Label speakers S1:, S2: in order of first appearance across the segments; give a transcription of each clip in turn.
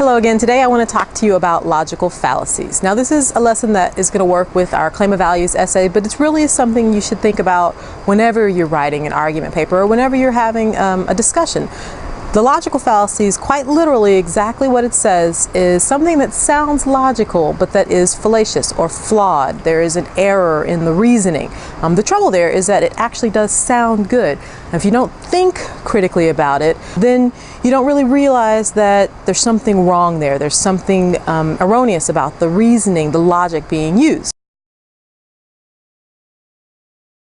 S1: Hello again. Today I want to talk to you about logical fallacies. Now this is a lesson that is going to work with our claim of values essay, but it's really something you should think about whenever you're writing an argument paper or whenever you're having a discussion. The logical fallacies, quite literally exactly what it says, is something that sounds logical but that is fallacious or flawed. There is an error in the reasoning. The trouble there is that it actually does sound good. If you don't think critically about it, then you don't really realize that there's something wrong there. There's something erroneous about the reasoning, the logic being used.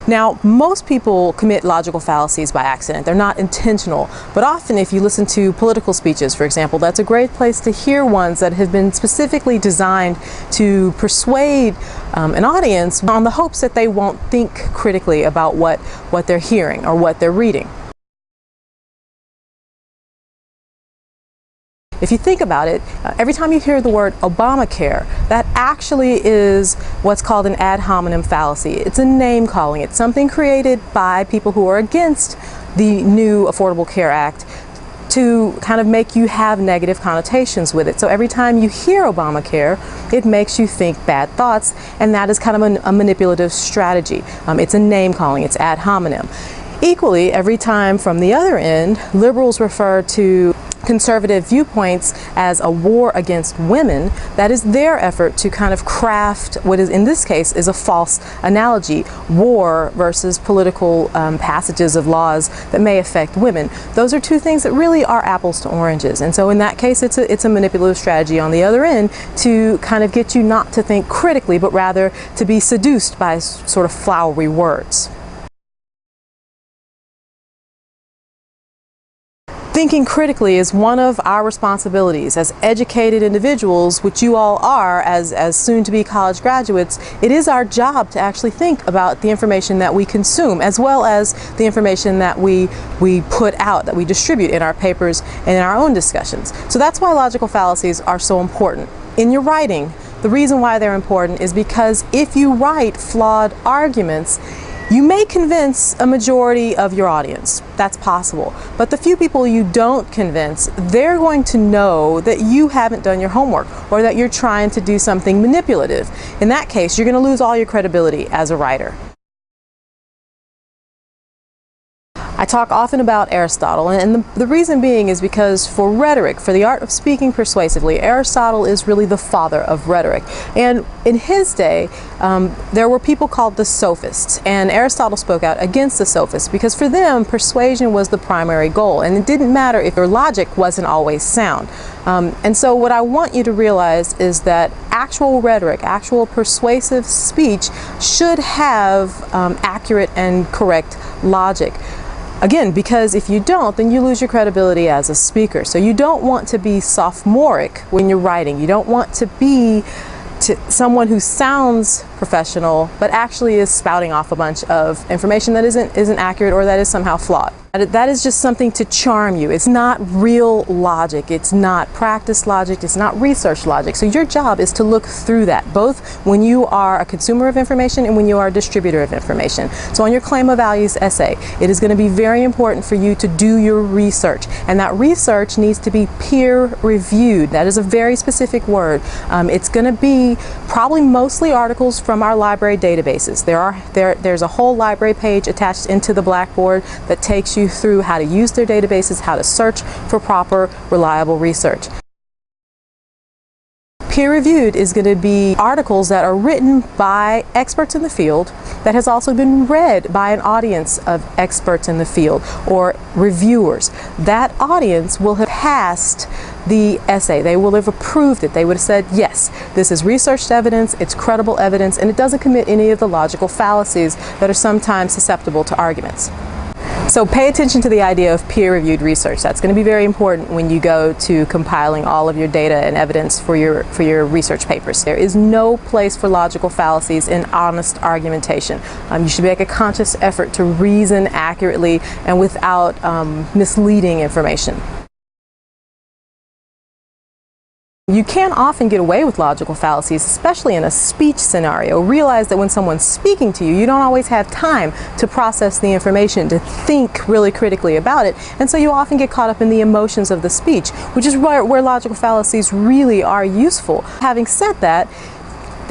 S1: Now, most people commit logical fallacies by accident. They're not intentional, but often if you listen to political speeches, for example, that's a great place to hear ones that have been specifically designed to persuade an audience on the hopes that they won't think critically about what they're hearing or what they're reading. If you think about it, every time you hear the word Obamacare, that actually is what's called an ad hominem fallacy. It's a name calling. It's something created by people who are against the new Affordable Care Act to kind of make you have negative connotations with it. So every time you hear Obamacare, it makes you think bad thoughts, and that is kind of a manipulative strategy. It's a name calling. It's ad hominem. Equally, every time from the other end, liberals refer to conservative viewpoints as a war against women, that is their effort to kind of craft what is, in this case, is a false analogy, war versus political passages of laws that may affect women. Those are two things that really are apples to oranges, and so in that case it's a manipulative strategy on the other end to kind of get you not to think critically, but rather to be seduced by sort of flowery words. Thinking critically is one of our responsibilities as educated individuals, which you all are as soon-to-be college graduates. It is our job to actually think about the information that we consume, as well as the information that we put out, that we distribute in our papers and in our own discussions. So that's why logical fallacies are so important. In your writing, the reason why they're important is because if you write flawed arguments, you may convince a majority of your audience. That's possible. But the few people you don't convince, they're going to know that you haven't done your homework or that you're trying to do something manipulative. In that case, you're going to lose all your credibility as a writer. I talk often about Aristotle, and the reason being is because for rhetoric, for the art of speaking persuasively, Aristotle is really the father of rhetoric. And in his day, there were people called the sophists, and Aristotle spoke out against the sophists because for them, persuasion was the primary goal, and it didn't matter if your logic wasn't always sound. And so what I want you to realize is that actual rhetoric, actual persuasive speech should have accurate and correct logic. Again, because if you don't, then you lose your credibility as a speaker. So you don't want to be sophomoric when you're writing. You don't want to be someone who sounds professional but actually is spouting off a bunch of information that isn't accurate or that is somehow flawed. That is just something to charm you. It's not real logic. It's not practice logic. It's not research logic. So your job is to look through that, both when you are a consumer of information and when you are a distributor of information. So on your claim of values essay, it is going to be very important for you to do your research. And that research needs to be peer reviewed. That is a very specific word. It's going to be probably mostly articles from our library databases. There's a whole library page attached into the Blackboard that takes you through how to use their databases, how to search for proper, reliable research. Peer-reviewed is going to be articles that are written by experts in the field that has also been read by an audience of experts in the field or reviewers. That audience will have passed the essay. They will have approved it. They would have said, yes, this is researched evidence, it's credible evidence, and it doesn't commit any of the logical fallacies that are sometimes susceptible to arguments. So pay attention to the idea of peer-reviewed research. That's going to be very important when you go to compiling all of your data and evidence for your research papers. There is no place for logical fallacies in honest argumentation. You should make a conscious effort to reason accurately and without misleading information. You can often get away with logical fallacies, especially in a speech scenario. Realize that when someone's speaking to you, you don't always have time to process the information, to think really critically about it, and so you often get caught up in the emotions of the speech, which is where logical fallacies really are useful. Having said that,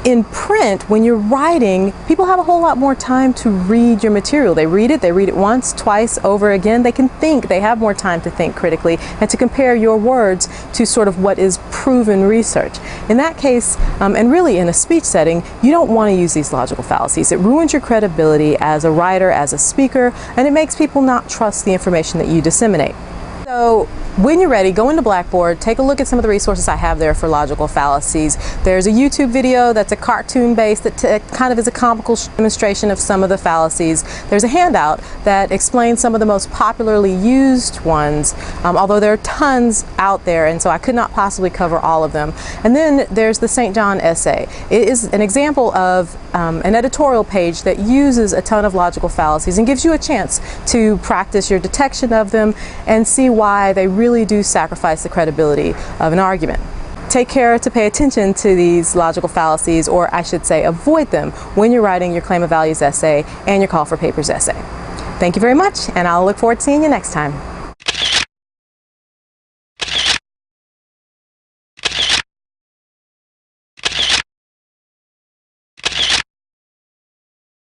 S1: in print, when you're writing, people have a whole lot more time to read your material. They read it once, twice, over again. They can think, they have more time to think critically and to compare your words to sort of what is proven research. In that case, and really in a speech setting, you don't want to use these logical fallacies. It ruins your credibility as a writer, as a speaker, and it makes people not trust the information that you disseminate. So when you're ready, go into Blackboard, take a look at some of the resources I have there for logical fallacies. There's a YouTube video that's a cartoon based that kind of is a comical demonstration of some of the fallacies. There's a handout that explains some of the most popularly used ones, although there are tons out there, and so I could not possibly cover all of them. And then there's the St. John essay. It is an example of an editorial page that uses a ton of logical fallacies and gives you a chance to practice your detection of them and see why they really do sacrifice the credibility of an argument. Take care to pay attention to these logical fallacies, or I should say avoid them, when you're writing your claim of values essay and your call for papers essay. Thank you very much, and I'll look forward to seeing you next time.